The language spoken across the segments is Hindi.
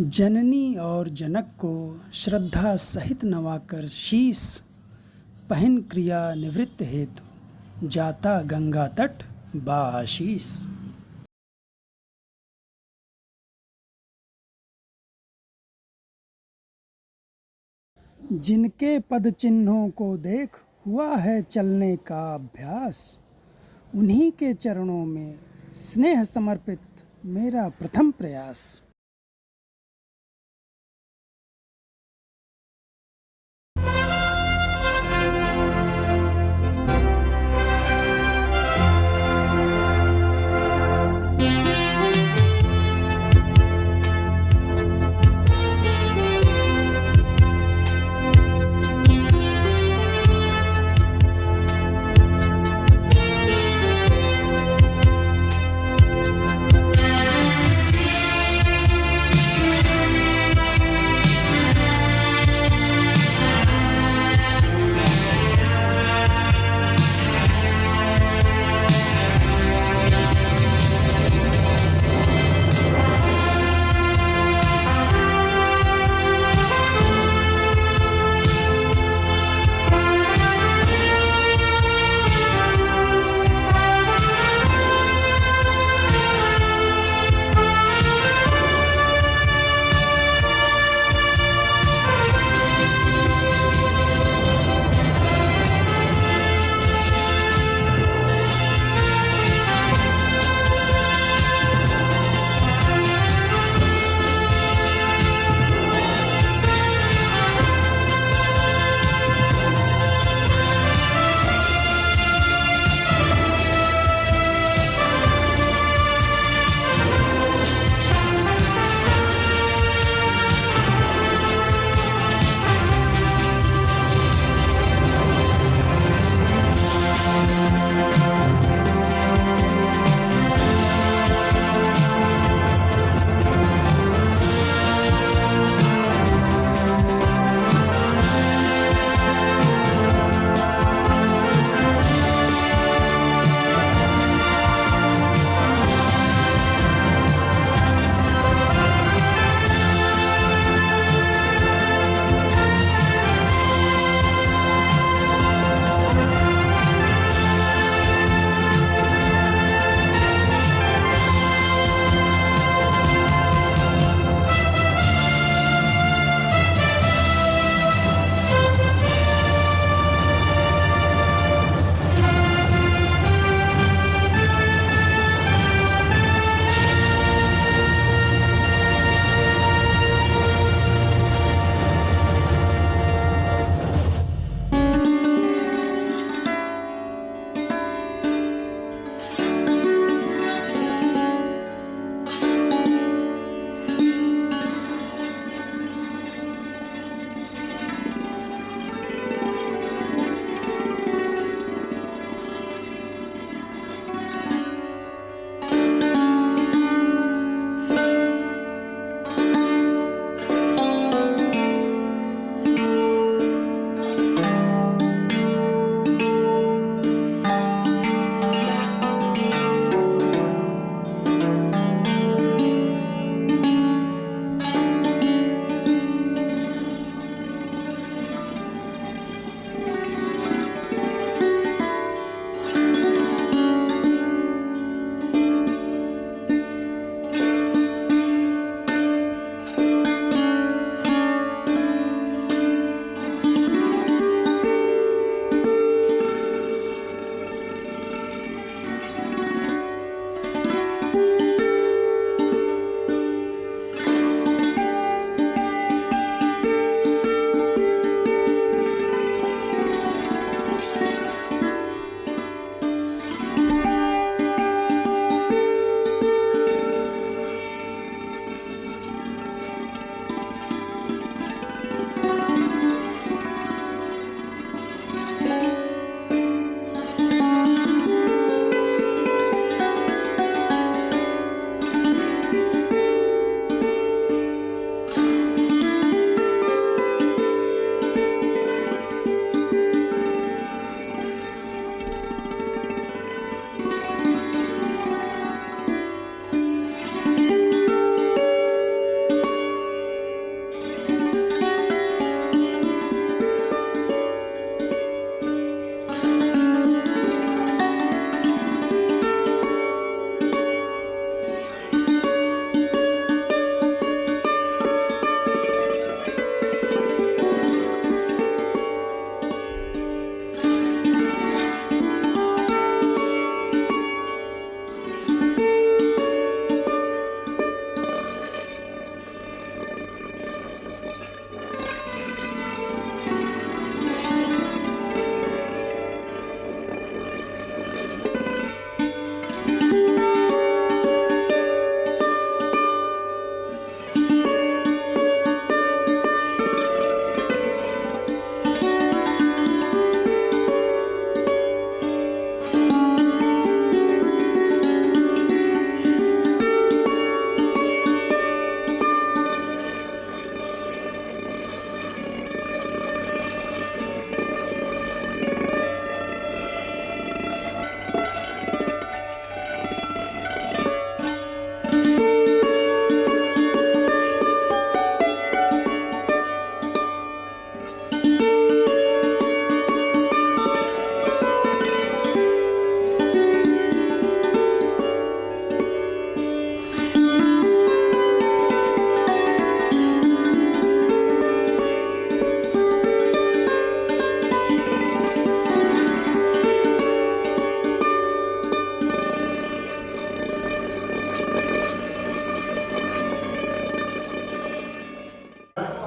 जननी और जनक को श्रद्धा सहित नवाकर शीस, पहन क्रिया निवृत्त हेतु जाता गंगा तट बाशीष। जिनके पद चिन्हों को देख हुआ है चलने का अभ्यास, उन्हीं के चरणों में स्नेह समर्पित मेरा प्रथम प्रयास।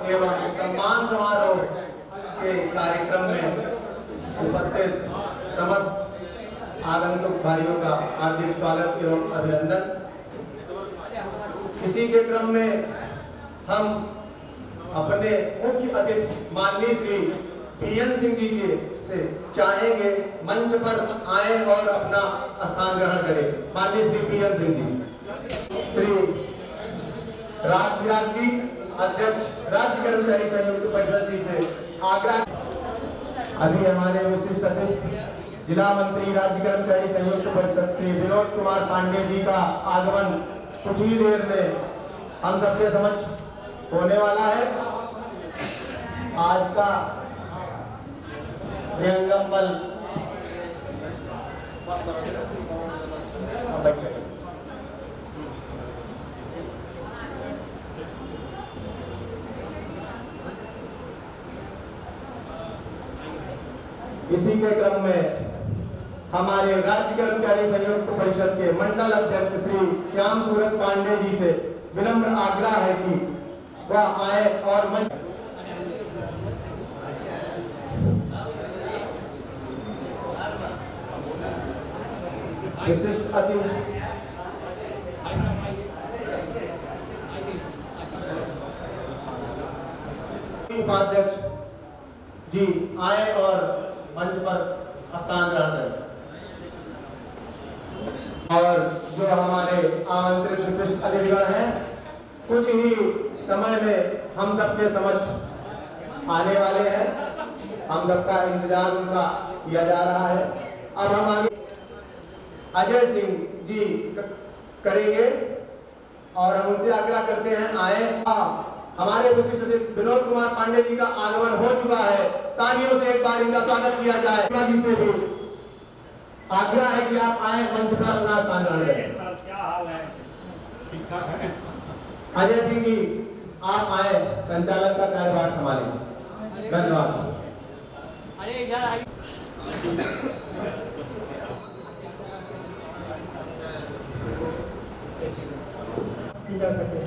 एवं सम्मान समारोह के कार्यक्रम में उपस्थित समस्त आगंतुक भाइयों का हार्दिक स्वागत एवं अभिनंदन। इसी के क्रम में हम अपने मुख्य अतिथि माननीय श्री पीएन सिंह जी के से चाहेंगे मंच पर आए और अपना स्थान ग्रहण करें। माननीय श्री पीएन सिंह जी। श्री राजविराज जी अध्यक्ष राज्य कर्मचारी संयुक्त परिषद जी से आग्रह। अभी हमारे विशिष्ट अतिथि जिला मंत्री राज्य कर्मचारी संयुक्त परिषद श्री विनोद कुमार पांडे जी का आगमन कुछ ही देर में हम सबके समक्ष होने वाला है। आज का प्रियंगम बल इसी के क्रम में हमारे राज्य कर्मचारी संयुक्त परिषद के मंडल अध्यक्ष श्री श्याम सूरज पांडे जी से विनम्र आग्रह है कि वह आए और विशिष्ट अतिथि उपाध्यक्ष जी आए और मंच पर स्थान ग्रहण करें। और जो हमारे आमंत्रित विशिष्ट अतिथिगण हैं कुछ ही समय में हम सबके समक्ष आने वाले हैं। हम सबका इंतजार उनका किया जा रहा है। अब हम आगे अजय सिंह जी करेंगे और हम उनसे आग्रह करते हैं आए। हमारे विशिष्ट विनोद कुमार पांडे जी का आगमन हो चुका है। तालियों से एक बार इनका स्वागत किया जाए। जी से भी आग्रह है कि आप आए मंच पर अपना स्थान ग्रहण करें। क्या हाल है? ठीक ठाक है। अजय सिंह जी आप आए संचालक का कार्यभार संभालें। धन्यवाद। अरे इधर जा सके।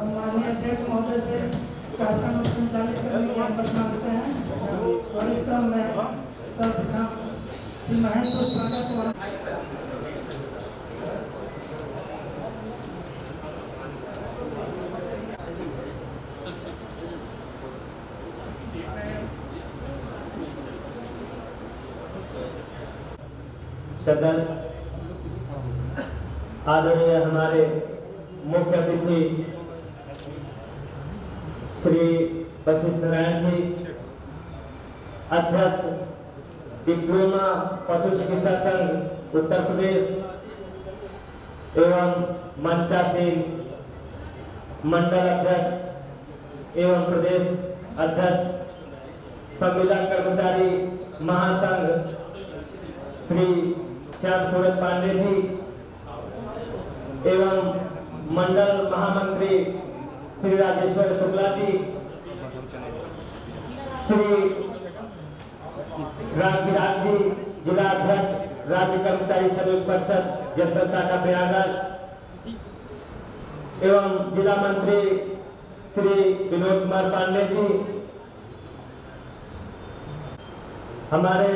माननीय अध्यक्ष महोदय से कार्यक्रम संचालित करने की अनुमति मांगते हैं और इस क्रम में सर्वप्रथम श्री महेंद्र स्वागत सदस्य आदरणीय हमारे मुख्य अतिथि श्री वशिष्ठ नारायण जी अध्यक्ष डिप्लोमा पशु चिकित्सा संघ उत्तर प्रदेश एवं मंचासीन मंडल अध्यक्ष एवं प्रदेश अध्यक्ष संविदा कर्मचारी महासंघ श्री श्याम सूरज पांडे जी एवं मंडल महामंत्री श्री राजेश्वर शुक्ला जी, श्री राजविराज जी जिला अध्यक्ष राज्य कर्मचारी संयुक्त परिषद जनपद शाखा प्रयागराज एवं जिला मंत्री श्री विनोद कुमार पांडे जी, हमारे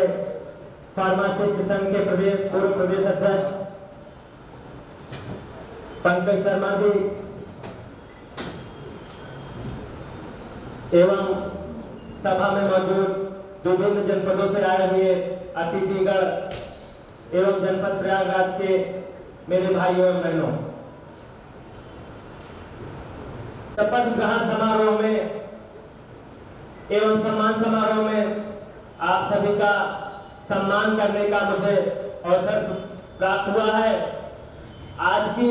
फार्मासिस्ट संघ के पूर्व प्रदेश अध्यक्ष पंकज शर्मा जी एवं सभा में मौजूद विभिन्न जनपदों से आए हुए अतिथिगण एवं जनपद प्रयागराज के मेरे भाइयों एवं बहनों, शपथ ग्रहण समारोह में एवं सम्मान समारोह में आप सभी का सम्मान करने का मुझे अवसर प्राप्त हुआ है। आज की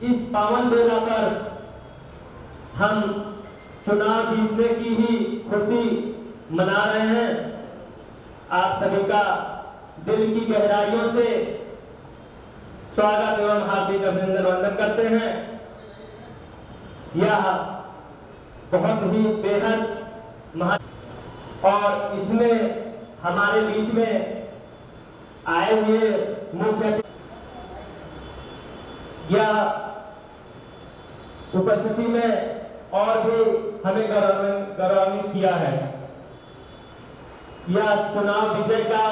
इस पावन बेला पर हम चुनाव जीतने की ही खुशी मना रहे हैं। आप सभी का दिल की गहराइयों से स्वागत एवं हार्दिक अभिनंदन वंदन करते हैं। यह बहुत ही बेहद और इसमें हमारे बीच में आए हुए मुख्य यह उपस्थिति में और भी हमें गौरवान्वित किया है। यह चुनाव विजय का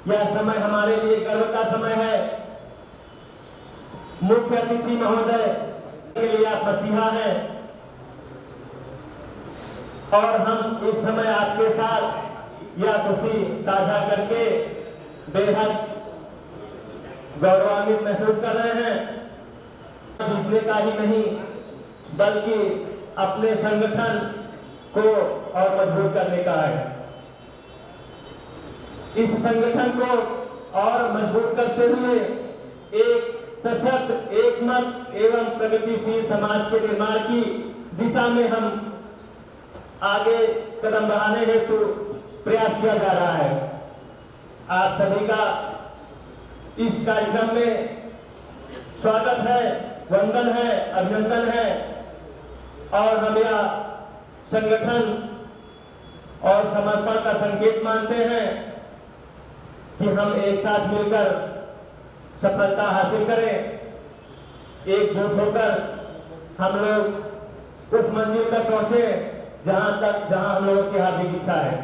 यह समय हमारे लिए गर्व का समय है। मुख्य अतिथि महोदय के लिए आप मसीहा हैं और हम इस समय आपके साथ यह खुशी साझा करके बेहद गौरवान्वित महसूस कर रहे हैं। जीतने का ही नहीं बल्कि अपने संगठन को और मजबूत करने का है। इस संगठन को और मजबूत करते हुए एक सशक्त, एकमत एवं प्रगतिशील समाज के निर्माण की दिशा में हम आगे कदम बढ़ाने हेतु प्रयास किया जा रहा है। आप सभी का इस कार्यक्रम में स्वागत है, वंदन है, अभिनंदन है और हम यह संगठन और समर्पण का संकेत मानते हैं कि हम एक साथ मिलकर सफलता हासिल करें। एकजुट होकर हम लोग उस मंजिल तक पहुंचे जहां हम लोगों की हार्दिक इच्छा है।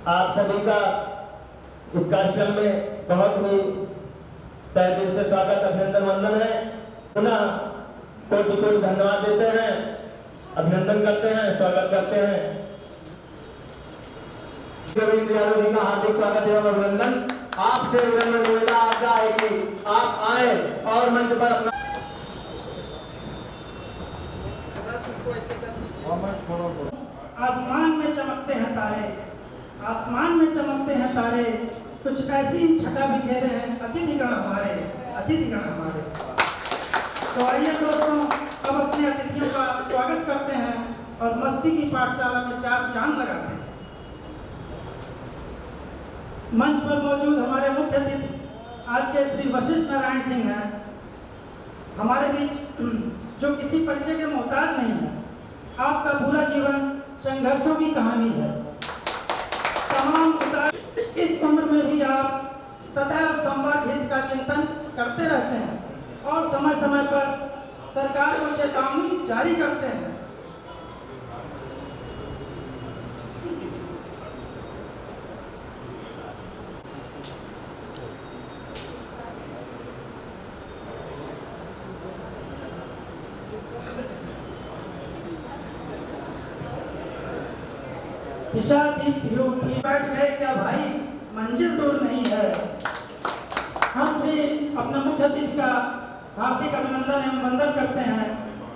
आप सभी का इस कार्यक्रम में बहुत ही तहे दिल से स्वागत, अभिनंदन, वंदन है। पुनः कोटि धन्यवाद देते हैं, अभिनंदन करते हैं, स्वागत करते हैं। गोविंद यादव जी का हार्दिक स्वागत एवं अभिनंदन। आपसे विनम्र निवेदन आग्रह है कि आप आए और मंच पर अपना आसमान में चमकते हैं तारे, आसमान में चमकते हैं तारे, कुछ ऐसी छटा बिखेरे हैं अतिथिगण हमारे, अतिथिगण हमारे। तो आइए दोस्तों, अब अपने अतिथियों का स्वागत करते हैं और मस्ती की पाठशाला में चार चांद लगाते हैं। मंच पर मौजूद हमारे मुख्य अतिथि आज के श्री वशिष्ठ नारायण सिंह हैं। हमारे बीच जो किसी परिचय के मोहताज नहीं है। आपका पूरा जीवन संघर्षों की कहानी है। तमाम उतार इस उम्र में भी आप सदैव संवाद हित का चिंतन करते रहते हैं और समय समय पर सरकार को चेतावनी जारी करते हैं। दिशा दी धियो की बैठ गए क्या भाई, मंजिल दूर नहीं है। हम से अपने मुख्य अतिथि का हार्दिक अभिनंदन एवं वंदन करते हैं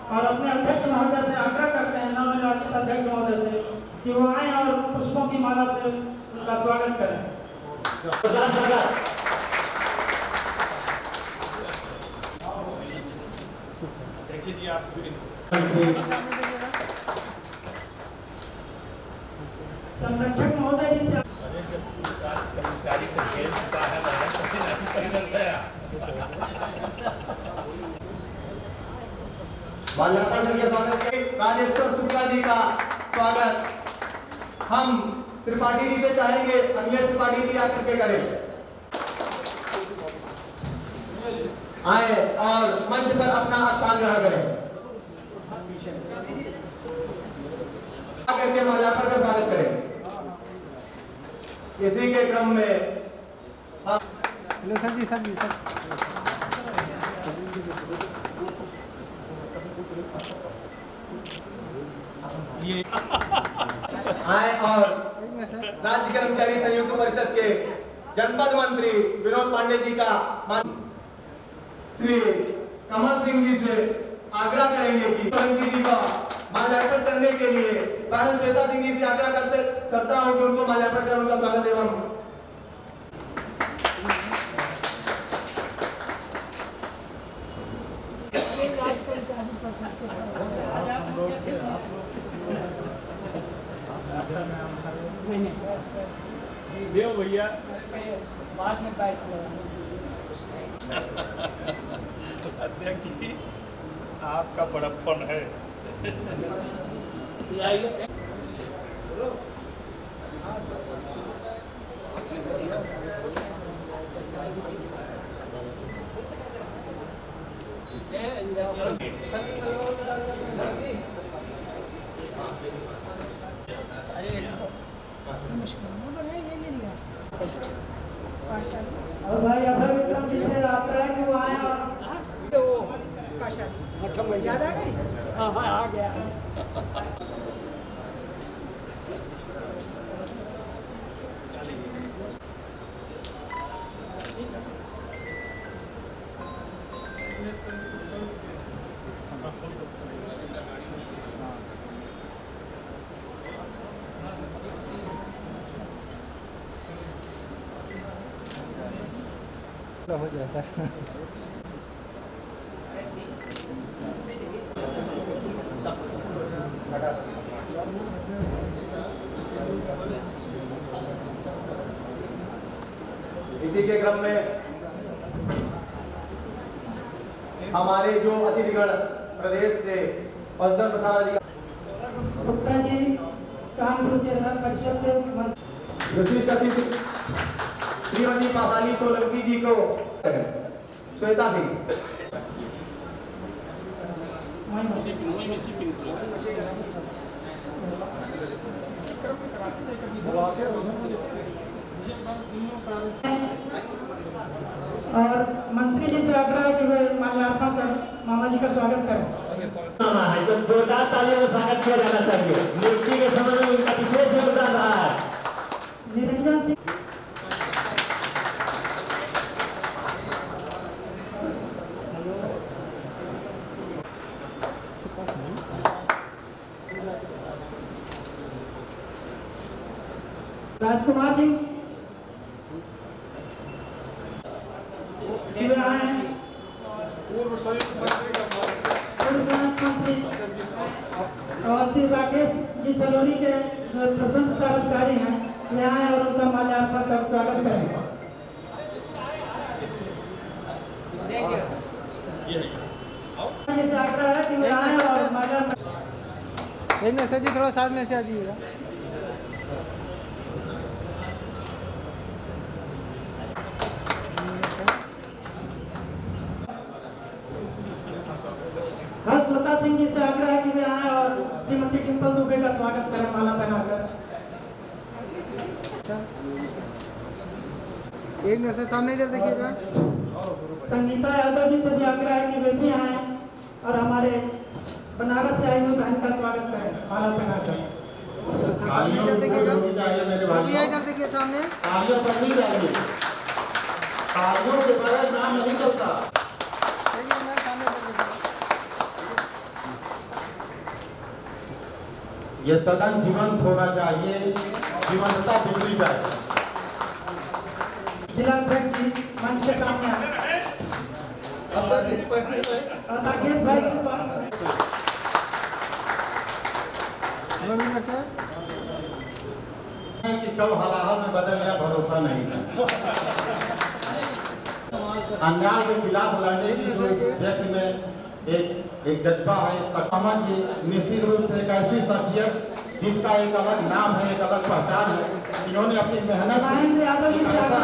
और अपने अध्यक्ष महोदय से आग्रह करते हैं, नवनिर्वाचित अध्यक्ष महोदय से, कि वो आए और पुष्पों की माला से उनका स्वागत करें। जी आप संरक्षक महोदय जी से कर्मचारी को जेल का है माल्यार्पण करके स्वागत करें। राजेश्वर शुक्ला जी का स्वागत हम त्रिपाठी जी से चाहेंगे, अखिलेश त्रिपाठी जी आकर के करें। आए और मंच पर अपना स्थान ग्रहण करें। करके माल्यार्पण का स्वागत करें। इसी के क्रम में आए और राज्य कर्मचारी संयुक्त परिषद के जनपद मंत्री विनोद पांडे जी का श्री कमल सिंह जी से आग्रह करेंगे कि जी का माल्यार्पण माल्यार्पण करने के लिए बहन श्वेता सिंह जी से आग्रह करता हूं कि उनको माल्यार्पण कर उनका स्वागत एवं देव भैया बाद में बैठ अध्यक्ष जी आपका बड़प्पन है। और भाई अभय विक्रम जी से आग्रह है कि वो आए और याद आ गई? हाँ हाँ आ गया। हो जाता है। इसी के क्रम में हमारे जो अतिथिगण प्रदेश से पशुधन प्रसाद गुप्ता जी कानपुर के नगर परिषद के मंत्री विशिष्ट अतिथि श्रीमती पासाली सोलंकी जी को श्वेता सिंह और मंत्री जी से आग्रह है कि वे माल्यार्पण कर मामा जी का स्वागत करें। तो जोरदार तालियों में स्वागत किया जाना चाहिए। नियुक्ति के समय में उनका विशेष योगदान रहा है। निरंजन सिंह राजकुमार जी पूर्व संयुक्त मंत्री और श्री राकेश जी सलोनी के जो प्रसिद्ध प्रचार अधिकारी हैं वे आए और उनका माल्यार्पण कर स्वागत करें। जैसे आग्रह है कि वे आए और माल्यार्पण। एक मिनट सर जी थोड़ा साथ में से आ जाइएगा। हर्षलता सिंह जी से आग्रह है कि वे आए और श्रीमती डिम्पल दुबे का स्वागत करें माला पहनाकर। एक मिनट सर सामने इधर देखिएगा। संगीता यादव जी से भी आग्रह है कि वे भी आए और हमारे बनारस से आई हुई बहन का स्वागत करें माला पहनाकर। सामने इधर देखिएगा। चाहिए मेरे वो भी इधर देखिए सामने। तालियां पड़नी चाहिए। तालियों के बगैर नाम नहीं चलता। देखिए मैं सामने इधर देखिएगा। ये सदन जीवंत होना चाहिए, जीवंतता बिगड़ी जाए। जिला अध्यक्ष जी मंच के सामने आए और राकेश भाई से स्वागत करें। कि कब हालात में बदल गया भरोसा नहीं था। अन्याय के खिलाफ लड़ने की जो इस व्यक्ति में एक जज्बा है, एक समाज निश्चित रूप से एक ऐसी शख्सियत जिसका एक अलग नाम है, एक अलग पहचान है। इन्होंने अपनी मेहनत से ऐसा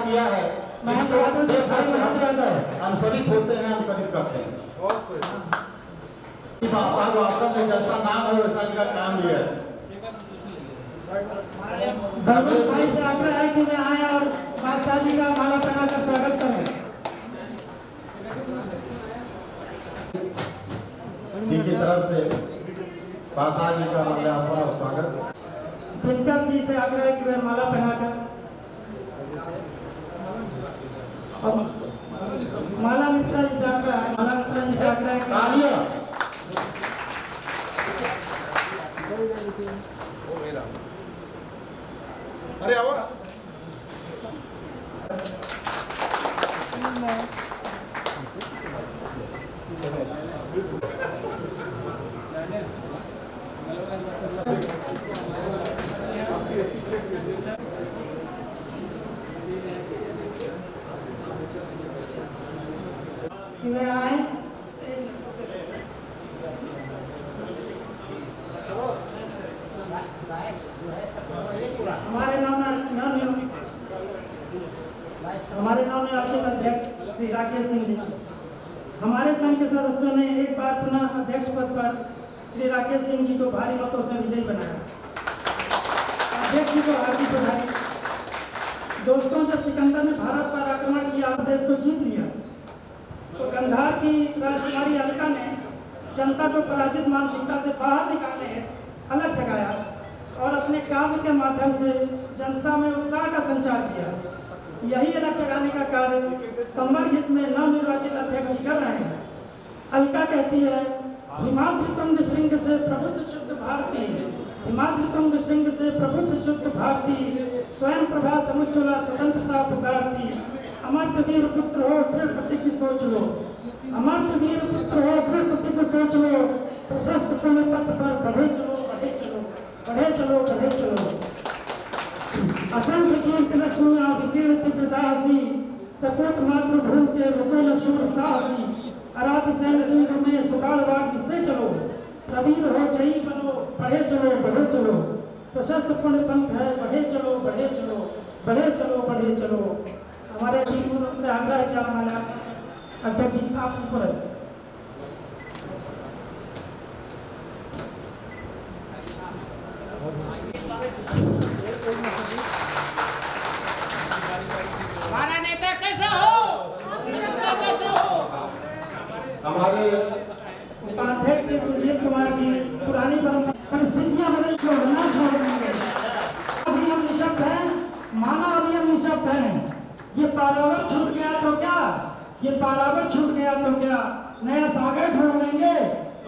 किया है जिसको अनुसरित होते हैं, अनुसरित करते हैं। वास्तव में जैसा नाम है वैसा इनका काम भी है। भाई से आग्रह है कि वे आए और बादशाह जी का माला पहनाकर स्वागत करें। की तरफ से बादशाह जी का माल्यार्पण और स्वागत। दिनकर जी से आग्रह है कि वे माला पहनाकर और माला मिश्रा जी से आग्रह है। माला मिश्रा जी से आग्रह है कि देखिए। अरे आओ इधर आए। हमारे नवनिर्वाचित अध्यक्ष श्री राकेश सिंह जी, हमारे संघ के सदस्यों ने एक बार पुनः अध्यक्ष पद पर श्री राकेश सिंह जी को भारी मतों से विजयी बनाया। अध्यक्ष जी को हार्दिक बधाई। दोस्तों, जब सिकंदर ने भारत पर आक्रमण किया और देश को जीत लिया, तो गंधार की राजकुमारी अलका ने जनता को पराजित मानसिकता से बाहर निकालने हेतु अलग जगाया और अपने काव्य के माध्यम से जनता में उत्साह का संचार किया। यही अलग जगाने का कार्य संवर्ग हित में नवनिर्वाचित अध्यक्ष जी कर रहे हैं। अलका कहती है, हिमाद्रितुंग शृंग से प्रबुद्ध शुद्ध भारती, हिमाद्रितुंग शृंग से प्रबुद्ध शुद्ध भारती, स्वयं प्रभा समुज्ज्वला स्वतंत्रता पुकारती, अमर्त वीर पुत्र हो दृढ़ प्रतिज्ञ सोच लो, अमर्त वीर पुत्र हो दृढ़ प्रतिज्ञ सोच लो, प्रशस्त पुण्य पथ पर बढ़े चलो बढ़े चलो बढ़े चलो बढ़े चलो। असंख्य कीर्ति रश्मियां विकीर्ण तीव्रदासी, सपूत मातृभूमि के रुकुल शूर साहसी, अराध सैन्य सिंधु में सुकाल वाग्य से चलो, प्रवीर हो जयी बनो बढ़े चलो बढ़े चलो, प्रशस्त पुण्य पंथ है बढ़े चलो बढ़े चलो बढ़े चलो बढ़े चलो। हमारे टीम से आग्रह है कि हमारा अध्यक्ष जी आप ऊपर है। हमारा नेता कैसा हो, नेता कैसा हो। हमारे उपाध्यक्ष सुजीत कुमार जी, पुरानी परिस्थितियां बदल के ना छोड़ देंगे। अभी हम निशब्द हैं, मानव अभी हम निशब्द हैं। ये पारावर छूट गया तो क्या, ये पारावर छूट गया तो क्या, नया सागर ढूंढ लेंगे।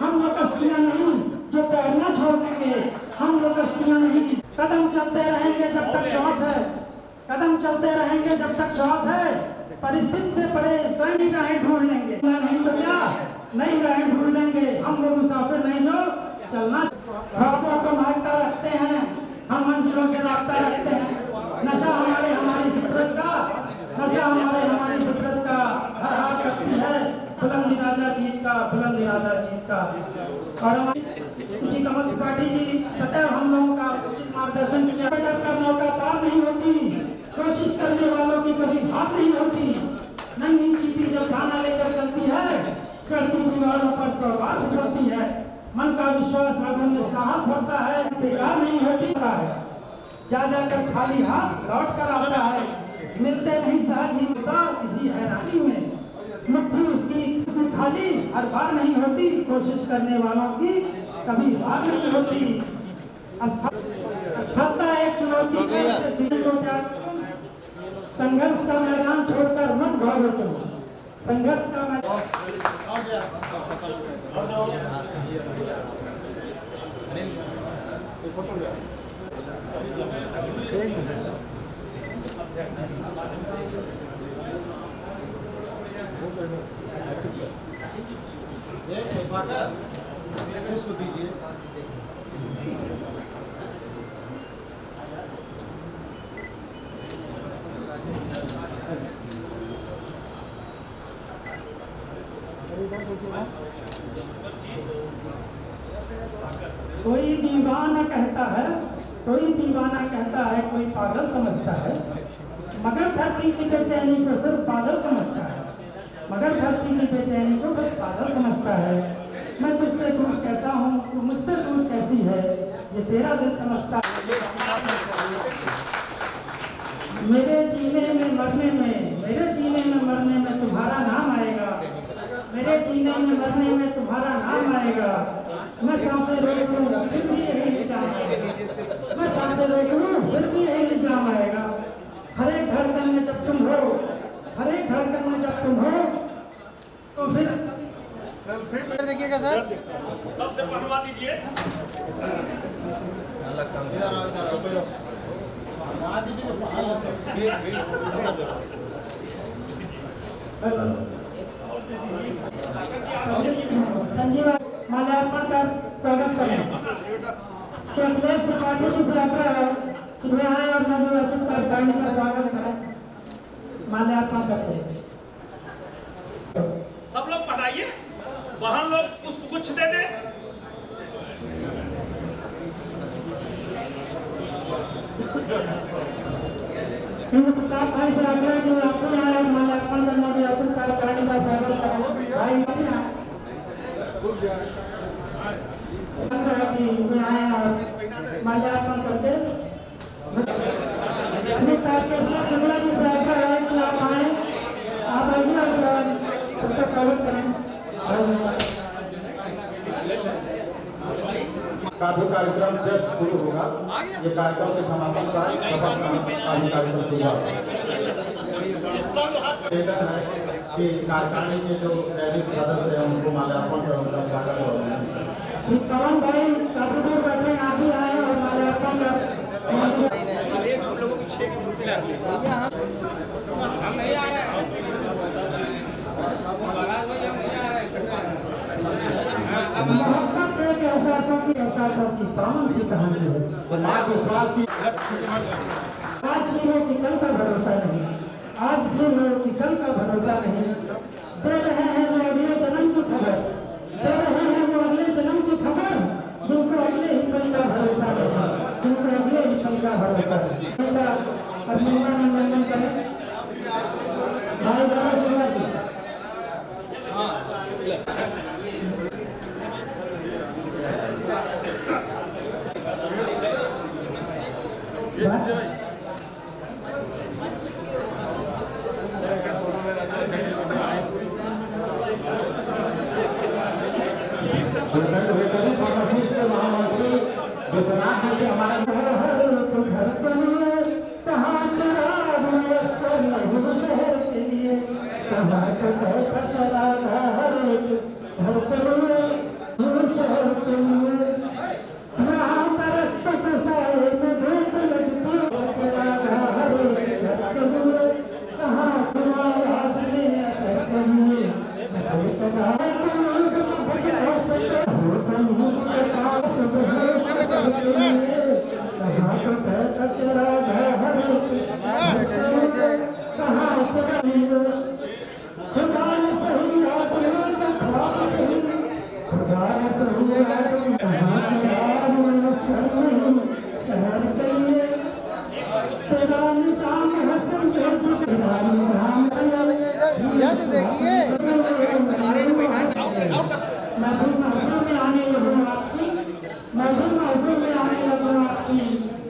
हम वो कश्तियां नहीं जो तैरना छोड़ देंगे, हम वो कश्तियां नहीं। कदम चलते रहेंगे जब तक श्वास है, कदम चलते रहेंगे जब तक श्वास है। परिस्थिति से परे स्वयं ही राहें ढूंढ लेंगे, नहीं तो क्या नई राहें ढूंढ लेंगे। हम वो मुसाफिर नहीं जो चलना ख्वाबों को महकता रखते हैं, हम मंजिलों से रास्ता रखते हैं। नशा हमारी फितरत का, नशा हमारी फितरत का हर हाथ करती है। बुलंद इरादा जीत का, बुलंद इरादा जीत का। और हमारी जी कमल त्रिपाठी जी सदैव हम लोगों का उचित मार्गदर्शन किया। का मौका पार नहीं होती, कोशिश करने वालों की कभी हाथ नहीं होती। नंगी चीटी जब खाना लेकर चलती है, चढ़ती दीवारों पर सवार फिसलती है। मन का विश्वास आगों में साहस भरता है, बेकार नहीं होती है। जा जाकर खाली हाथ लौट कर आता है, मिलते नहीं सहज ही इसी हैरानी में। मुट्ठी उसकी खाली हर बार नहीं होती, कोशिश करने वालों की कभी हार नहीं होती। असफलता एक चुनौती है, संघर्ष का मैदान छोड़कर मत भागो तुम, संघर्ष का मैदान। पुष्प दीजिए। कोई दीवाना कहता है, कोई दीवाना कहता है, कोई पागल समझता है, मगर धरती की बेचैनी को सिर्फ पागल समझता है, मगर धरती की बेचैनी को बस पागल समझता है। मैं तुझसे दूर कैसा हूँ, तू मुझसे दूर कैसी है, ये तेरा दिल समझता है। मेरे जीने में मरने में, मेरे जीने में मरने में तुम्हारा नाम आएगा, मेरे जीने में मरने में तुम्हारा नाम आएगा। मैं सांसें रोक लूं फिर भी यही निजाम आएगा, मैं सांसें रोक लूं फिर भी यही निजाम आएगा। हर एक धड़कन में जब तुम हो, हर एक धड़कन में जब तुम हो, तो फिर देखिएगा सर, सबसे पहलवा दीजिए। संजीव माल्यार्पण कर स्वागत करें। अखिलेश त्रिपाठी जी से आग्रह है कि वे आए और नवनिर्वाचित कार्यकारिणी का स्वागत करें। माल्यार्पण करते हैं। सब लोग पढ़ाइए, वहां लोग पुष्प गुच्छ दे दे। प्रताप भाई से आग्रह कि आपको आए और माल्यार्पण कर नवनिर्वाचित कार्यकारिणी का स्वागत करें। भाई माल्यार्पण करके श्री तारकेश्वर शुक्ला जी से आग्रह है कि आप आए, आप आइए और सबका स्वागत करें। काफी कार्यक्रम जस्ट शुरू होगा। ये कार्यक्रम के समापन पर शपथ कार्यक्रम शुरू होगा। निवेदन है कि कार्यकारिणी के जो चयनित सदस्य हैं उनको माल्यार्पण कर उनका स्वागत होगा। श्री पवन भाई काफी दूर बैठे, आप भी आए और माल्यार्पण कर। हम लोगों की 6 ग्रुप हम नहीं आ रहे हैं। मोहब्बत एक एहसासों की पावन सी कहानी है। विश्वास की आज जी लो कि कल का भरोसा नहीं, आज जी लो कि कल का भरोसा नहीं। दे रहे हैं वो अगले जन्म की खबर, दे रहे हैं वो अगले जन्म की खबर, जिनको अगले ही पल का भरोसा नहीं, जिनको अगले ही पल का भरोसा नहीं। अभिनंदन करें भाई दादा शिवा जी। महामंत्री जो सनातन से हमारा कहाँ चराग मयस्सर नहीं शहर के लिए, कहाँ तो चौथा चला हर एक घर के लिए, शहर के लिए यहाँ तरक्त साए में धूप लगती चला हर एक घर के लिए, कहाँ चुना आज ने असर के लिए।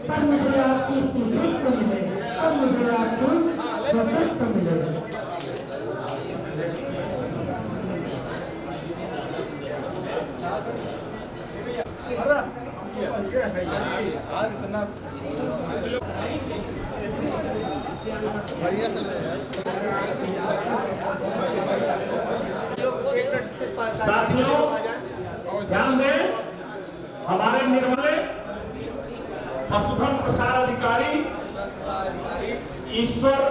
पर मुझे आपकी स्वीकृति तो मिले, पर मुझे आपकी शपथ तो मिले। बढ़िया चल रहा है साथियों ध्यान दें, हमारे निर्मले पशुधन प्रसार अधिकारी ईश्वर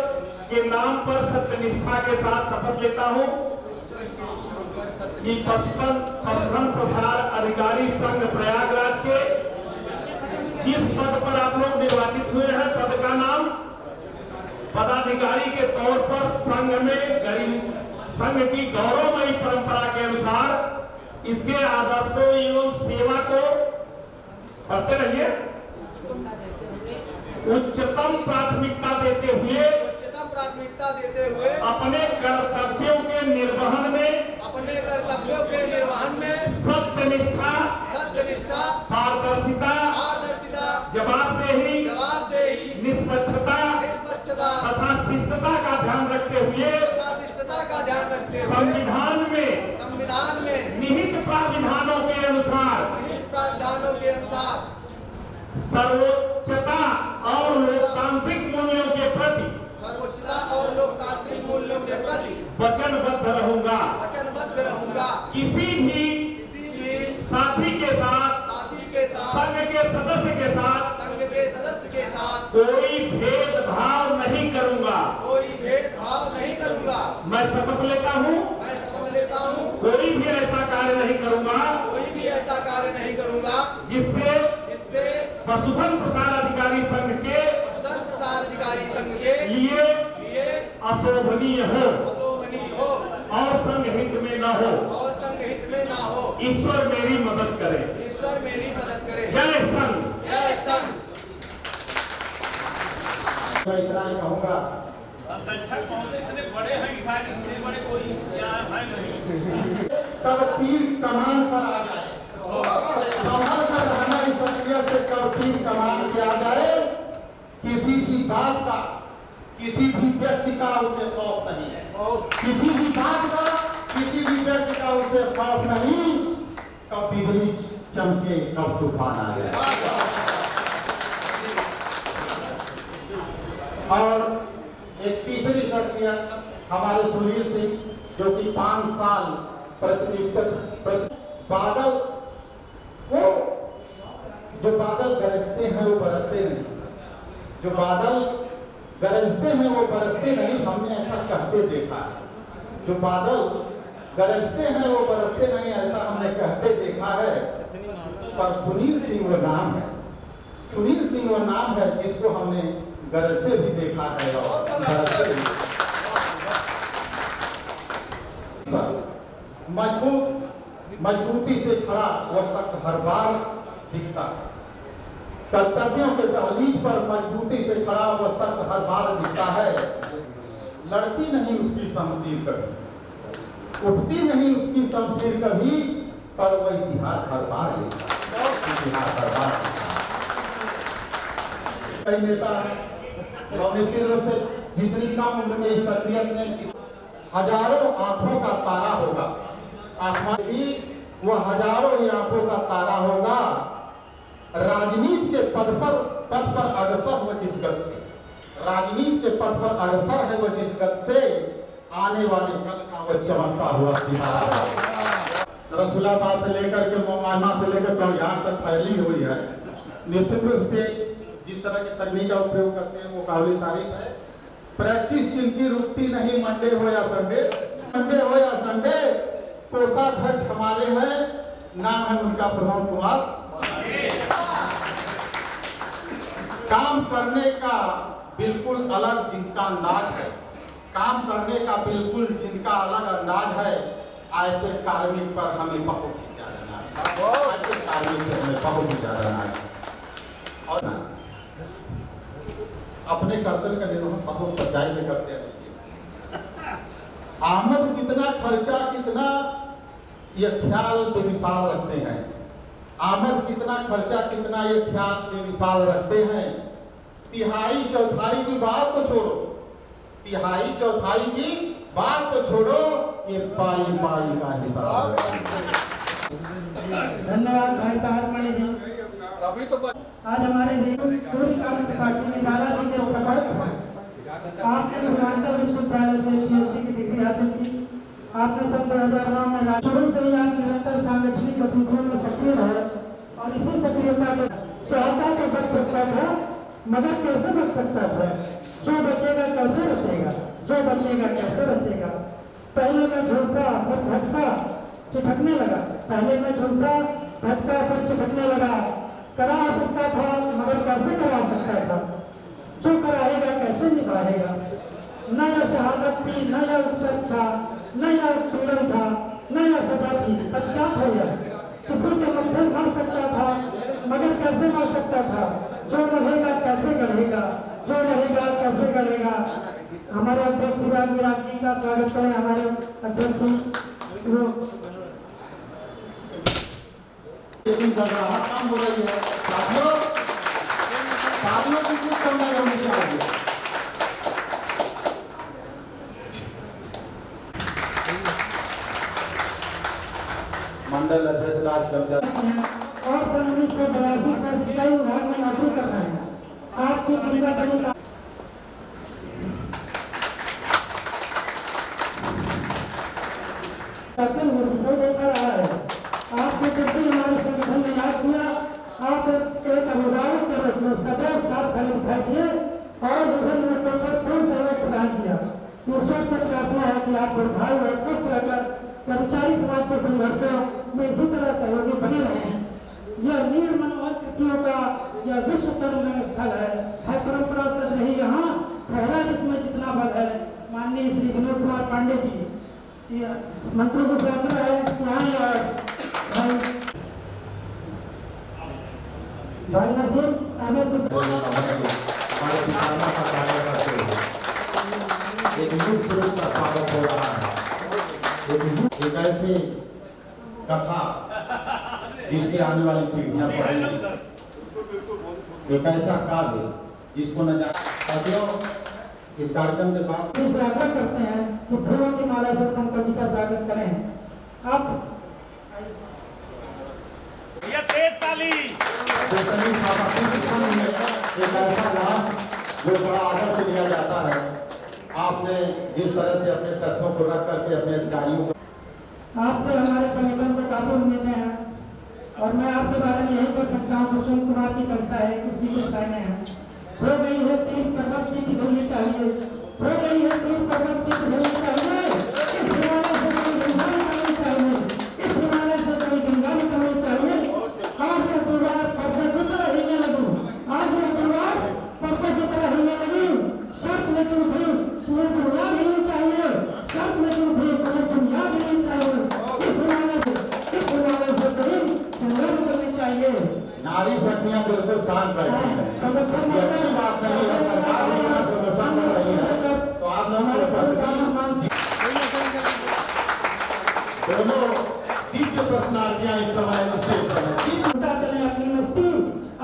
के नाम पर सत्यनिष्ठा के साथ शपथ लेता हूं कि पशुधन प्रसार अधिकारी संघ प्रयागराज के जिस पद पर आप लोग निर्वाचित हुए हैं, पद का नाम पदाधिकारी के तौर पर संघ की गौरवमयी परंपरा के अनुसार इसके आदर्शों एवं सेवा को पढ़ते रहिए, उच्चतम प्राथमिकता देते हुए अपने कर्तव्यों के निर्वहन में सत्यनिष्ठा पारदर्शिता जवाबदेही निष्पक्षता तथा शिष्टता का ध्यान रखते हुए संविधान में निहित प्राविधानों के अनुसार सर्वोच्चता और लोकतांत्रिक मूल्यों के प्रति वचनबद्ध रहूंगा। किसी भी साथी के साथ संघ के सदस्य के साथ कोई भेदभाव नहीं करूंगा। मैं शपथ लेता हूं कोई भी ऐसा कार्य नहीं करूंगा जिससे पशुधन प्रसार अधिकारी संघ के लिए अशोभनीय हो और संघ हित में न हो। ईश्वर मेरी मदद करे। जय संघ। मैं इतना ही कहूँगा, अध्यक्ष महोदय इतने बड़े हैं कि शायद इससे बड़े कोई है नहीं। सब तीर कमान पर आ जाए, संभल कर रहना इस शख्सियत से कब तीर कमान पे आ जाए। किसी भी बात का, किसी भी व्यक्ति का उसे खौफ नहीं है, किसी भी बात का, किसी भी व्यक्ति का उसे खौफ नहीं। कब बिजली चमके, कब तूफान आ जाए। और एक तीसरी शख्सियत हमारे सुनील सिंह, जो कि 5 साल बादल, वो जो बादल गरजते हैं वो बरसते नहीं, जो बादल गरजते हैं वो बरसते नहीं। हमने ऐसा कहते देखा है, जो बादल गरजते हैं वो बरसते नहीं, ऐसा हमने कहते देखा है। पर सुनील सिंह वो नाम है, सुनील सिंह वो नाम है जिसको हमने गरजते भी देखा है और बरसते भी। मजबूती से खड़ा वह शख्स हर बार दिखता है। कर्तव्यों के दहलीज पर मजबूती से खड़ा वह शख्स हर बार दिखता है। लड़ती नहीं उसकी शमशीर कभी, उठती नहीं उसकी शमशीर कभी, पर वह इतिहास हर बार इतिहास हर बार। कई नेता निश्चित रूप से जितनी कम उम्र में इस शख्सियत ने हजारों आंखों का तारा होगा, आसमान की वो हजारों ही आंखों का तारा होगा। राजनीति के पद पर अग्रसर हो जिस गत से, राजनीति के पद पर अग्रसर है वो जिस गत से, आने वाले कल का वो चमकता हुआ सितारा। रसूलाबाद से लेकर के मोमाना से लेकर कौयार तक फैली हुई है। निश्चित रूप से जिस तरह की तकनीक का उपयोग करते हैं वो काबिल तारीफ है। प्रैक्टिस जिनकी रुकती नहीं, मंडे हो या संडे, कोषाध्यक्ष हमारे हैं, नाम है उनका प्रमोद कुमार। काम करने का बिल्कुल अलग जिनका अंदाज है, काम करने का बिल्कुल जिनका अलग अंदाज है, ऐसे कार्मिक पर हमें बहुत ही ज्यादा नाज है, ऐसे कार्मिक पर हमें बहुत ही ज्यादा नाज है। और अपने कर्तव्य का निर्वहन बहुत सच्चाई से करते हैं। आमद कितना, खर्चा कितना, ये ख्याल बेमिसाल रखते हैं। आमद कितना, खर्चा कितना, ये ख्याल बेमिसाल रखते हैं। तिहाई चौथाई की बात तो छोड़ो, तिहाई चौथाई की बात तो छोड़ो, ये पाई का हिसाब। धन्यवाद भाई साहस मणि जी। अभी तो आज हमारे सूर्यकांत पाटिल ने बालाजी के उपकर आपने पूर्वांचल विश्वविद्यालय से PhD की डिग्री हासिल की। आपने सन 2009 में शुरू से ही आप निरंतर सांगठनिक गतिविधियों में सक्रिय रहे और इसी सक्रियता को चाहता तो बच सकता था, मगर कैसे बच सकता था? जो बचेगा कैसे बचेगा, जो बचेगा कैसे बचेगा। पहले में झुलसा फिर भटका चिपकने लगा, पहले में झुलसा भटका फिर चिपकने लगा। करा सकता था मगर कैसे करा सकता था? जो कराएगा कैसे निभाएगा? न यह शहादत थी, न यह अवसर था, न यह उत्पीड़न था, न यह सजा थी। तब क्या हो गया? किसी के मत्थे मर सकता था मगर कैसे मर सकता था? जो रहेगा कैसे गढ़ेगा, जो रहेगा कैसे गढ़ेगा। हमारे अध्यक्ष शिवराज जी का स्वागत करें। हमारे अध्यक्ष काम हो रही है साथियों, साथियों की कुछ समय होनी चाहिए। मंडल अध्यक्ष राज और सन 1982 से सिंचाई विभाग में नौकरी कर रहे हैं। आपकी जिम्मेदारी का देता रहा है। आपको जब भी हमारे संगठन ने याद किया, आप संघर्षों में इसी तरह सहयोगी बने रहे। यह नीर मनोहर कृतियों का यह विश्व कर्म स्थल है परंपरा सज रही यहाँ, ठहरा जिसमें जितना बल है। माननीय श्री विनोद कुमार पांडे जी मंत्री जी से आग्रह है यहाँ और भाई नसीम आगे से हमारे किसानों का कार्य करते हुए एक युग पुरुष का स्वागत हो रहा है। एक ऐसी कथा जिसकी आने वाली पीढ़ियां पढ़ेंगी, एक ऐसा काव्य जिसको न जातियों इस कार्यक्रम के बाद स्वागत करते हैं कि फूलों की माला से पंकज जी का स्वागत करें। आप ये तेज ताली एक ऐसा नाम जो बड़ा आदर से लिया जाता है। आपने जिस तरह से अपने तथ्यों को रख करके अपने अधिकारियों को आपसे हमारे संगठन को काफी उम्मीदें हैं और मैं आपके बारे में यही कर सकता हूँ। कुसुम कुमार की कविता है, उसकी कुछ लाइनें हैं। हो गई है तीर पर्वत से की धोनी चाहिए, हो गई है तीर पर्वत से की धोनी चाहिए, इस हिमालय से कोई गंगा निकलनी चाहिए, इस हिमालय से कोई गंगा निकलनी चाहिए। आज यह दीवार पर्वत की तरह हिलने लगी, आज यह दीवार पर्वत की तरह हिलने लगी। शर्त लेकिन थी कि ये दुनिया हिलनी चाहिए, शर्त लेकिन थी कि ये दुनिया हिलनी चाहिए। इस हिमालय से कोई गंगा निकलनी चाहिए। नारी शक्तियां बिल्कुल शांत बैठी हैं। ये अच्छी बात नहीं है, सरकार भी यहाँ प्रदर्शन कर रही है, तो आप लोगों की उपस्थिति दोनों दिव्य प्रश्नार्थियां इस समय स्टेज पर हैं। चले अपनी मस्ती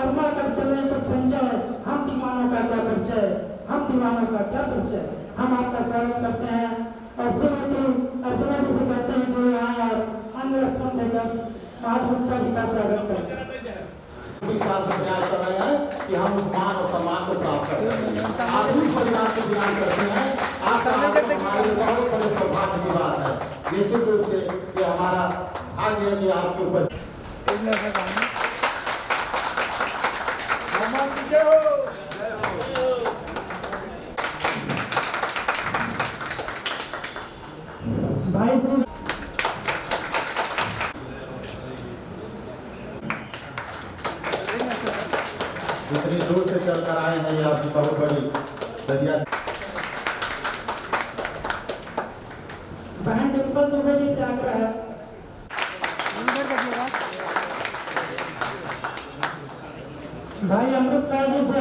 अरमा कर चले कुछ संजय, हम दीवानों का क्या परिचय, हम दीवानों का क्या परिचय। हम आपका स्वागत करते हैं और श्रीमती अर्चना जी से कहते हैं जो यहाँ अन्य स्तंभ देकर महागुप्ता जी का स्वागत करते हैं। साल से प्रयास कर रहे हैं कि हम उस मान और सम्मान को प्राप्त कर सकें। आधुनिक परिवार को ध्यान करते हैं, आपका हमारे बहुत बड़े सौभाग्य की बात है। निश्चित रूप से ये हमारा भाग्य है कि आपके ऊपर भाई श्री जितनी दूर से चलकर आए हैं, ये आपकी बहुत बड़ी दरिया। बहन डिम्पल दुबे जी से आग्रह है। भाई अमृतपाल जी से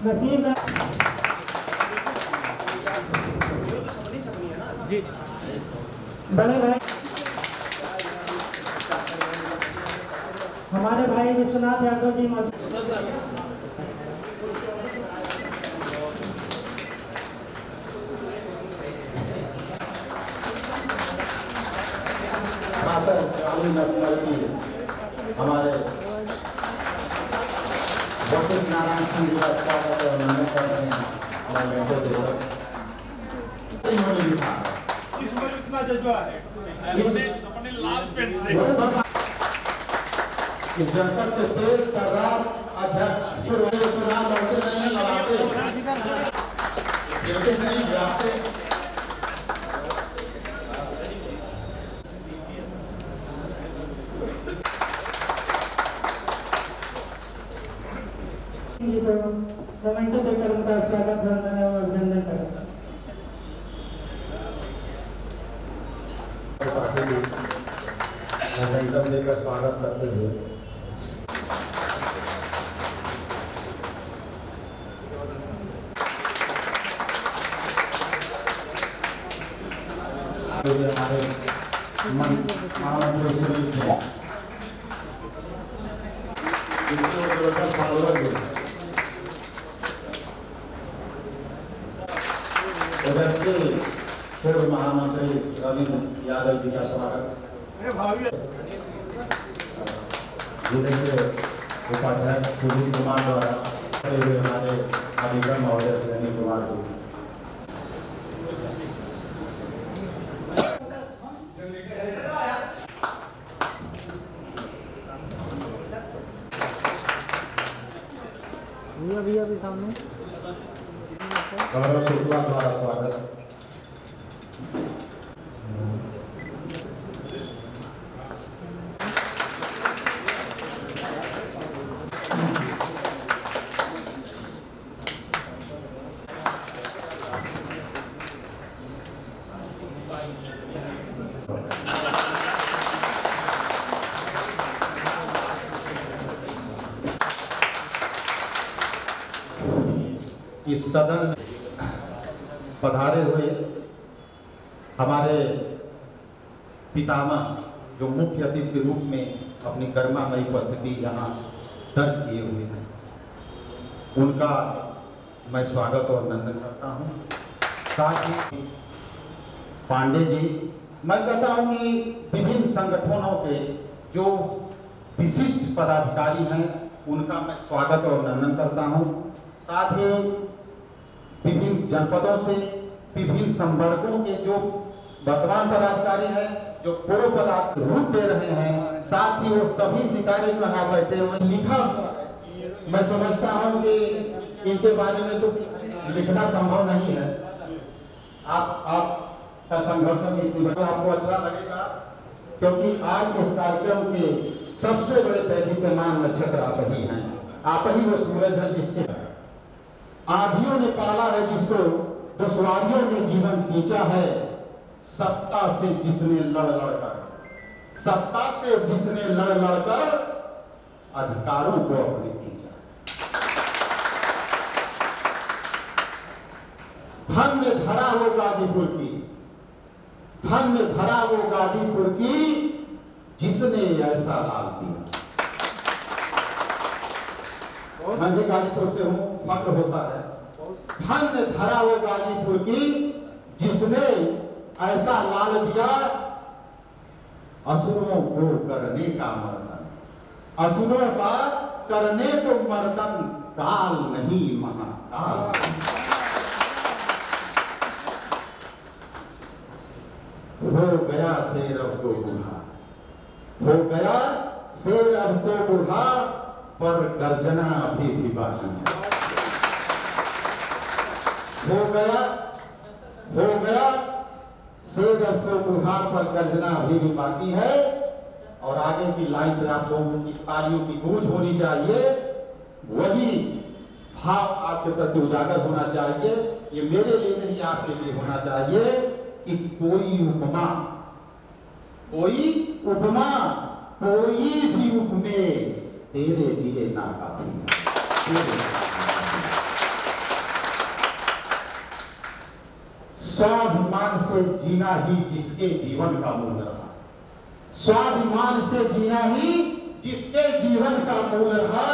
नसीब जी बड़े भाई हमारे भाई विश्वनाथ यादव जी मौजूद। हमारे वशिष्ठ नारायण सिंह जी का स्वागत है, अभिनंदन कर रहे हैं। हमारे इन्होंने लिखा इसमें इतना जज्बा है अपने लाल पेन से जनपद के तेज सर्राफ अध्यक्ष चुनाव लड़ते नहीं, लड़ाते नहीं गिराते। कमेंटो देकर उनका स्वागत वंदन और अभिनंदन करें। अभिनंदन देकर स्वागत करते हुए हमारे महामंत्री शरीफ हैं, पूर्व महामंत्री रविंद्र यादव जी का स्वागत। जिले के उपाध्यक्ष सुनील कुमार द्वारा हमारे अधिगम महोदय सुनील कुमार जी। भैया भैया भी सामने गौरव शुक्ला द्वारा स्वागत। इस सदन में पधारे हुए हमारे पितामह जो मुख्य अतिथि के रूप में अपनी गरिमामयी उपस्थिति यहाँ दर्ज किए हुए हैं, उनका मैं स्वागत और अभिनंदन करता हूँ। साथ ही पांडे जी, मैं कहता हूँ कि विभिन्न संगठनों के जो विशिष्ट पदाधिकारी हैं उनका मैं स्वागत और अभिनंदन करता हूँ। साथ ही विभिन्न जनपदों से विभिन्न संवर्गों के जो वर्तमान पदाधिकारी हैं, जो पूर्व पदाधिकारी रूप दे रहे हैं, साथ ही वो सभी सितारे जो यहाँ बैठे हुए लिखा, मैं समझता हूँ कि इनके बारे में तो लिखना संभव नहीं है। आप का संघर्षों की इतनी आपको अच्छा लगेगा, क्योंकि आज इस कार्यक्रम के सबसे बड़े दैदीप्यमान नक्षत्र आप ही हैं। आप ही वो सूरज है जिसके आंधियों ने पाला है, जिसको दुश्वारियों ने जीवन सींचा है। सत्ता से जिसने लड़ कर अधिकारों को अपने खींचा। धन्य धरा वो गाजीपुर की, धन्य धरा वो गाजीपुर की, जिसने ऐसा लाल दिया। मैं भी गाजीपुर से हूं, फक्र होता है। धन्य धरा वो गाजीपुर की, जिसने ऐसा लाल दिया। असुरों को करने का मर्दन, असुरों का करने को मर्दन, काल नहीं महाकाल। हो गया शेर अब तो बूढ़ा, हो गया शेर अब तो बूढ़ा, पर गर्जना अभी भी बाकी है। हो गया शेर अब तो बूढ़ा, पर गर्जना अभी भी बाकी है। और आगे की लाइन पर आप लोगों की तालियों की गूंज होनी चाहिए, वही भाव आपके प्रति उजागर होना चाहिए। ये मेरे लिए नहीं, आपके लिए होना चाहिए कि कोई उपमा कोई भी उपमे तेरे लिए ना काफी। स्वाभिमान से जीना ही जिसके जीवन का मूल रहा, स्वाभिमान से जीना ही जिसके जीवन का मूल रहा।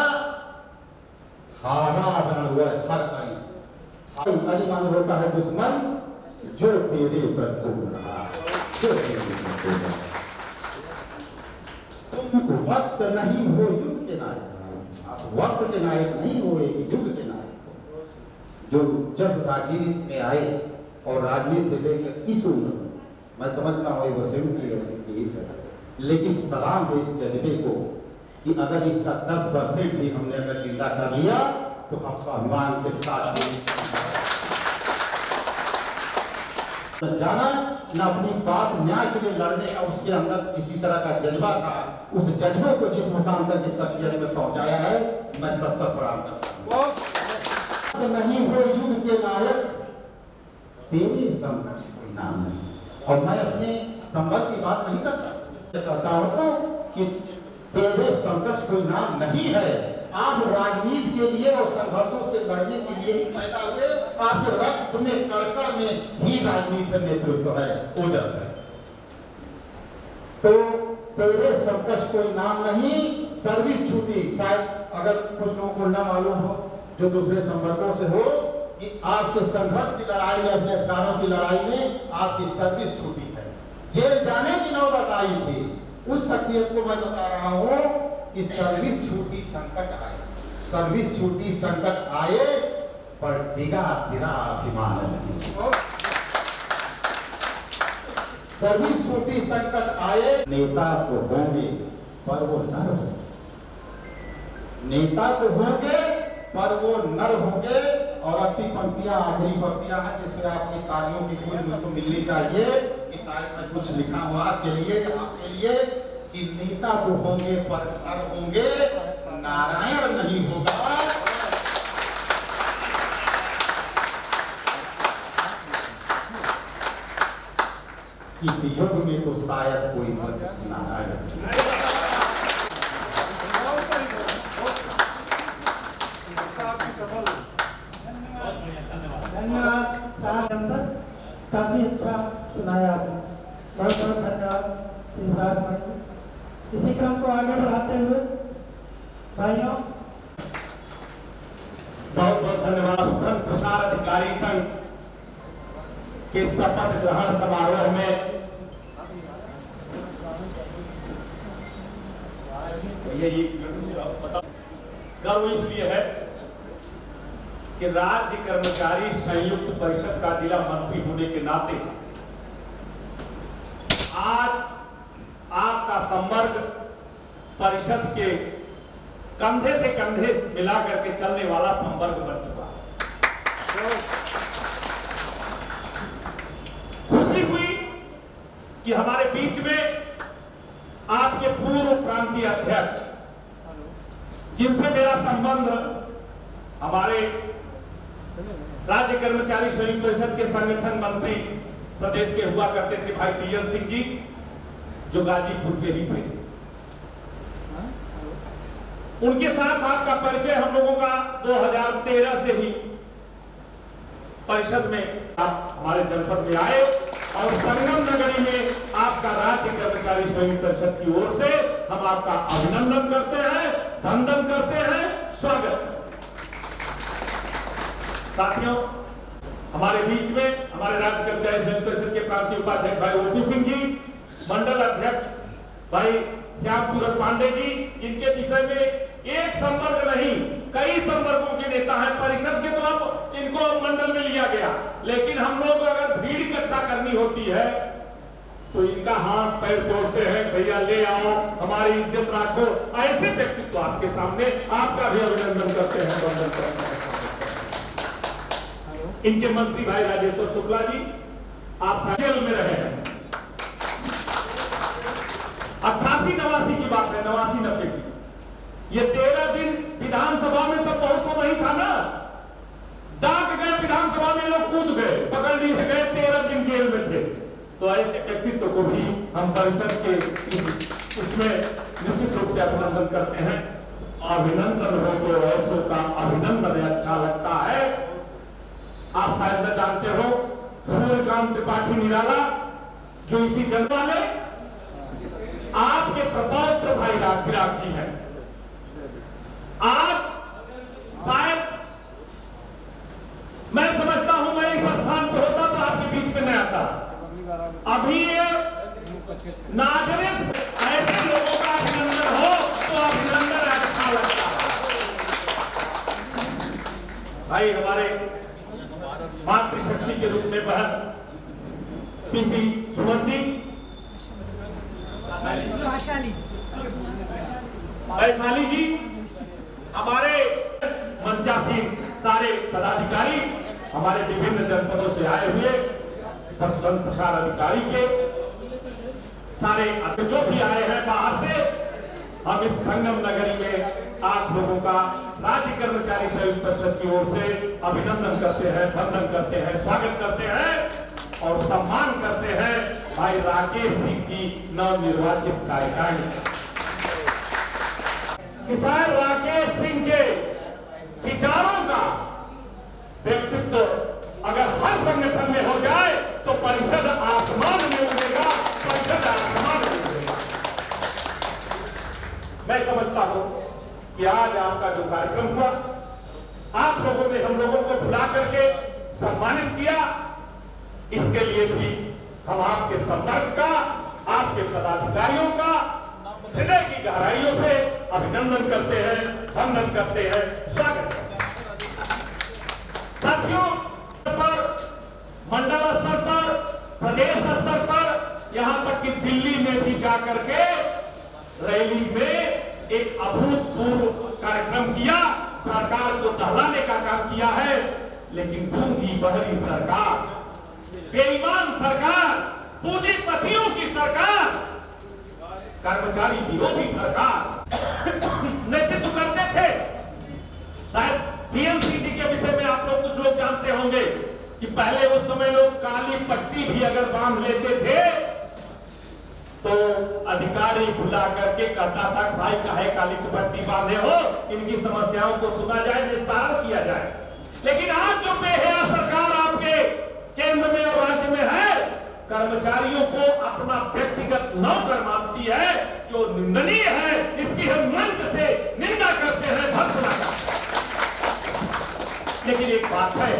हारा रणवर हर करी मान होता है दुश्मन, जो तेरे प्रतिकूल रहा, जो तेरे प्रतिकूल रहा। तुम वक्त नहीं हो युग के नायक, आप वक्त के नायक नहीं हो, एक युग के नायक हो। जो जब राजनीति में आए और राजनीति से लेकर इस उम्र में, मैं समझता हूँ ये वसीम की जगह, लेकिन सलाम है इस जज्बे को कि अगर इसका 10% भी हमने अगर जिंदा कर लिया तो हम स्वाभिमान के साथ जाना न अपनी बात न्याय के लिए लड़ने का उसके अंदर किसी तरह का जज्बा था। उस जज्बे को जिस मुकाम तक इस शख्सियत में पहुंचाया है, मैं सत्सर प्रणाम करता हूं। नहीं हो युग के नायक, तेरे समकक्ष कोई नाम नहीं। और मैं अपने संबंध की बात नहीं कहता हूं कि तेरे समकक्ष कोई नाम नहीं है। आप राजनीति के लिए और संघर्षों से लड़ने के लिए ही पैदा हुए। आपके रक्त में कड़कड़ में ही राजनीति नेतृत्व है, ओजस है। तो तेरे समकक्ष कोई नाम नहीं। सर्विस छूटी, शायद अगर कुछ लोगों को न मालूम हो, जो दूसरे संवर्गों से हो, कि आपके संघर्ष की लड़ाई में, अपने अधिकारों की लड़ाई में आपकी सर्विस छूटी है, जेल जाने की नौबत आई थी। उस शख्सियत को मैं बता रहा हूं कि सर्विस छूटी, संकट आए, सर्विस छूटी, संकट आए, पर डिगा तेरा अभिमान नहीं। सर्विस छूटी, संकट आए। नेता तो होंगे पर वो नर होंगे, नेता तो होंगे पर वो नर होंगे। और अपनी पंक्तियां, आखिरी पंक्तियां हैं जिसमें आपकी तालियों की गूंज मुझको मिलनी चाहिए कि शायद मैं कुछ लिखा हुआ आपके लिए कि नेता तो होंगे पर नर होंगे, नारायण नहीं होगा। इस युग में तो शायद कोई वशिष्ठ नारायण। बहुत बढ़िया। काफ़ी अच्छा सुनाया आपने, बहुत बहुत धन्यवाद विश्वास भाई। इसी क्रम को आगे बढ़ाते हुए भाइयों, बहुत बहुत धन्यवाद। सुखन प्रसार अधिकारी संघ के शपथ ग्रहण समारोह में ये गर्व इसलिए है कि राज्य कर्मचारी संयुक्त परिषद का जिला मंत्री होने के नाते आज आपका संवर्ग परिषद के कंधे से कंधे मिला करके चलने वाला संवर्ग बन चुका है। खुशी हुई कि हमारे बीच में आपके पूर्व प्रांतीय अध्यक्ष, जिनसे मेरा संबंध हमारे राज्य कर्मचारी संयुक्त परिषद के संगठन मंत्री प्रदेश के हुआ करते थे भाई टीएन सिंह जी, जो गाजीपुर के ही थे। उनके साथ आपका परिचय हम लोगों का 2013 से ही परिषद में आप हमारे जनपद में आए और संगम नगरी में आपका राज्य कर्मचारी संयुक्त परिषद की ओर से हम आपका अभिनंदन करते हैं, वंदन करते हैं, स्वागत। साथियों, हमारे बीच में हमारे राज्य कर्मचारी संयुक्त परिषद के प्रांतीय उपाध्यक्ष भाई ओपी सिंह जी, मंडल अध्यक्ष भाई श्याम सूरत पांडे जी, जिनके विषय में एक संवर्ग नहीं कई संवर्गों के नेता हैं परिषद के, तो अब इनको मंडल में लिया गया, लेकिन हम लोग अगर भीड़ इकट्ठा करनी होती है तो इनका हाथ पैर जोड़ते हैं, भैया ले आओ, हमारी इज्जत राखो। ऐसे व्यक्तित्व आपके सामने, आपका भी अभिनंदन करते हैं, वंदन करते हैं। इनके मंत्री भाई राजेश्वर शुक्ला जी, आप जेल में रहे हैं। 88-89 की बात है, 89-90 की। ये 13 दिन विधानसभा में तब बहुत तो नहीं था ना, डाक गए विधानसभा में, लोग कूद गए, पकड़ लिए गए, 13 दिन जेल में थे। तो ऐसे व्यक्तित्व को भी हम परिषद के इसमें निश्चित रूप से अभिनंदन करते हैं। अभिनंदन हो तो ऐसों का अभिनंदन अच्छा लगता है। आप शायद न जानते हो, सूर्यकांत त्रिपाठी निराला जो इसी जनता वाले आपके प्रपौत्र भाई विराट जी हैं। आज शायद मैं समझता हूं मैं इस स्थान पर होता तो आपके बीच में न आता। अभी ये नाजरेत ऐसे लोगों का अभिनंदन हो तो अभिनंदन अच्छा लगता है। भाई हमारे मातृशक्ति के रूप में बहन पीसी सुमन जी, वैशाली जी, हमारे मंचासीन सारे पदाधिकारी, हमारे विभिन्न जनपदों से आए हुए पशुधन प्रसार अधिकारी के सारे जो भी आए हैं बाहर से, हम इस संगम नगरी में आप लोगों का राज्य कर्मचारी संयुक्त परिषद की ओर से अभिनंदन करते हैं, वंदन करते हैं, स्वागत करते हैं और सम्मान करते हैं भाई राकेश सिंह की नवनिर्वाचित कार्यकारिणी। किसान राकेश सिंह के विचारों का व्यक्तित्व अगर हर संगठन में हो जाए तो परिषद आसमान में उड़ेगा, परिषद आसमान में उड़ेगा। मैं समझता हूं कि आज आपका जो कार्यक्रम हुआ, आप लोगों ने हम लोगों को बुला करके सम्मानित किया, इसके लिए भी हम आपके संपर्क का, आपके पदाधिकारियों का हृदय की गहराइयों से अभिनंदन करते हैं, वंदन करते हैं, स्वागत करते हैं। साथियों, पर मंडल स्तर पर, प्रदेश स्तर पर, यहां तक कि दिल्ली में भी जाकर के रैली में एक अभूतपूर्व कार्यक्रम किया, सरकार को दहलाने का काम किया है। लेकिन गूंगी बहरी सरकार, बेईमान सरकार, पूंजीपतियों की सरकार, कर्मचारी विरोधी सरकार नेतृत्व करते थे। शायद पीएम सिंह जी के विषय में आप लोग कुछ लोग जानते होंगे कि पहले उस समय लोग काली पट्टी भी अगर बांध लेते थे तो अधिकारी बुला करके कहता था भाई काहे काली पट्टी बांधे हो, इनकी समस्याओं को सुना जाए, निस्तारण किया जाए। लेकिन आज जो बेहया सरकार आपके केंद्र में और राज्य में कर्मचारियों को अपना व्यक्तिगत नौकर मानती है, जो निंदनीय है। इसकी हम मंच से निंदा करते हैं, भर्त्सना करते हैं। लेकिन एक बात है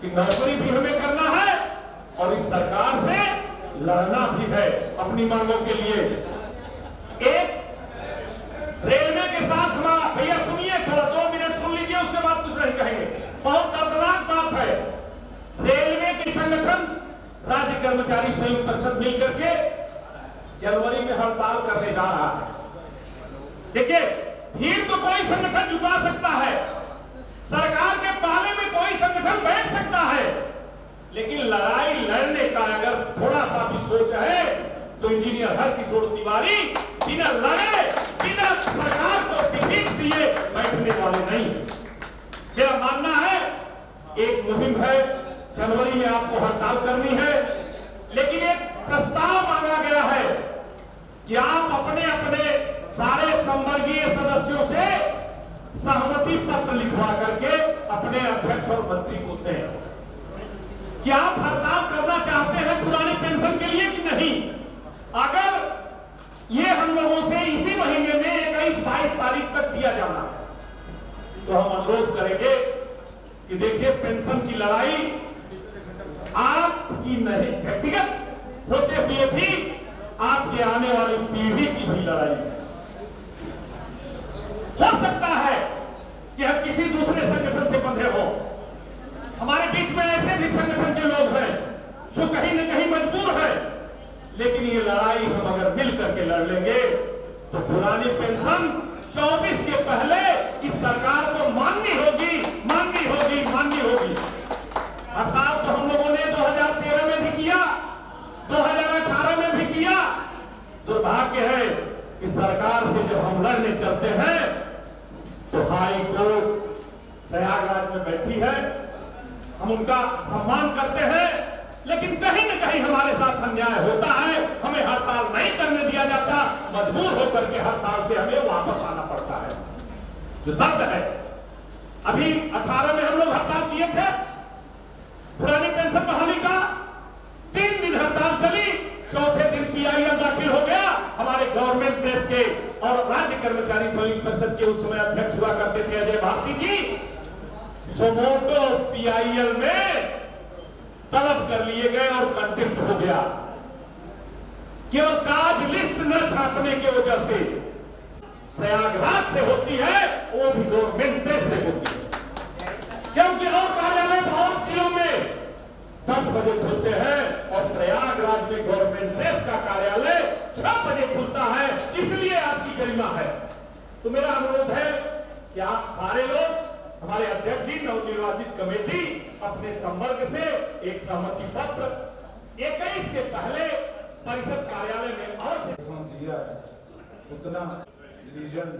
कि नौकरी भी हमें करना है और इस सरकार से लड़ना भी है अपनी मांगों के लिए। एक रेलवे के साथ हमारा भैया सुनिए, थोड़ा 2 मिनट सुन लीजिए, उसके बाद कुछ नहीं कहेंगे। बहुत दर्दनाक बात है। रेलवे के संगठन राज्य कर्मचारी संयुक्त परिषद मिलकर के जनवरी में हड़ताल करने जा रहा है। देखिए, भीड़ तो कोई संगठन जुटा सकता है, सरकार के पाले में कोई संगठन बैठ सकता है, लेकिन लड़ाई लड़ने का अगर थोड़ा सा भी सोच है तो इंजीनियर हरकिशोर तिवारी बिना लड़े, बिना सरकार को टिकट दिए बैठने वाले नहीं। मेरा मानना है एक मुहिम है, जनवरी में आपको हड़ताल करनी है, लेकिन एक प्रस्ताव मांगा गया है कि आप अपने अपने सारे संवर्गीय सदस्यों से सहमति पत्र लिखवा करके अपने अध्यक्ष और मंत्री को दें कि आप हड़ताल करना चाहते हैं पुरानी पेंशन के लिए कि नहीं। अगर ये हम लोगों से इसी महीने में 21-22 तारीख तक दिया जाना तो हम अनुरोध करेंगे कि देखिए, पेंशन की लड़ाई आपकी नहीं, व्यक्तिगत होते हुए भी आपके आने वाली पीढ़ी की भी लड़ाई है। हो सकता है कि हम किसी दूसरे संगठन से बंधे हो, हमारे बीच में ऐसे भी संगठन के लोग हैं जो कहीं न कहीं मजबूर है, लेकिन ये लड़ाई हम अगर मिल करके लड़ लेंगे तो पुरानी पेंशन 24 के पहले इस सरकार को माननी होगी, माननी होगी, माननी होगी। हड़ताल तो हम लोगों ने 2013 में भी किया, 2018 में भी किया। दुर्भाग्य है कि सरकार से जब हम लड़ने चलते हैं तो हाई कोर्ट प्रयागराज में बैठी है, हम उनका सम्मान करते हैं, लेकिन कहीं न कहीं हमारे साथ अन्याय होता है, हमें हड़ताल नहीं करने दिया जाता, मजबूर होकर के हड़ताल से हमें वापस आना पड़ता है। जो दर्द है, अभी 18 में हम लोग हड़ताल किए थे पुरानी पेंशन बहाली का, 3 दिन हड़ताल चली, चौथे दिन पीआईएल दाखिल हो गया। हमारे गवर्नमेंट प्रेस के और राज्य कर्मचारी संयुक्त परिषद के उस समय अध्यक्ष हुआ करते थे अजय भारती जी, सोमोटो पीआईएल में तलब कर लिए गए और कंटेम्प्ट हो गया। केवल काज लिस्ट न छापने की वजह से प्रयागराज से होती है, वो भी गवर्नमेंट प्रेस से होती है, क्योंकि और कार्यालय बहुत जिलों में 10 बजे खुलते हैं और प्रयागराज में गवर्नमेंट प्रेस का कार्यालय 6 बजे खुलता है, इसलिए आपकी गरिमा है। तो मेरा अनुरोध है कि आप सारे लोग, हमारे अध्यक्ष जी, नवनिर्वाचित कमेटी अपने संवर्ग से एक सहमति पत्र 21 के पहले परिषद कार्यालय में अवश्य दिया है। उतना डिवीजन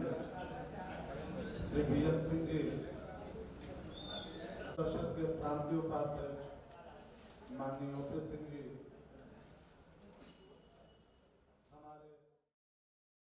श्री बीएन सिंह जी, परिषद के प्रांतीय उपाध्यक्ष माननीय ओपी सिंह जी,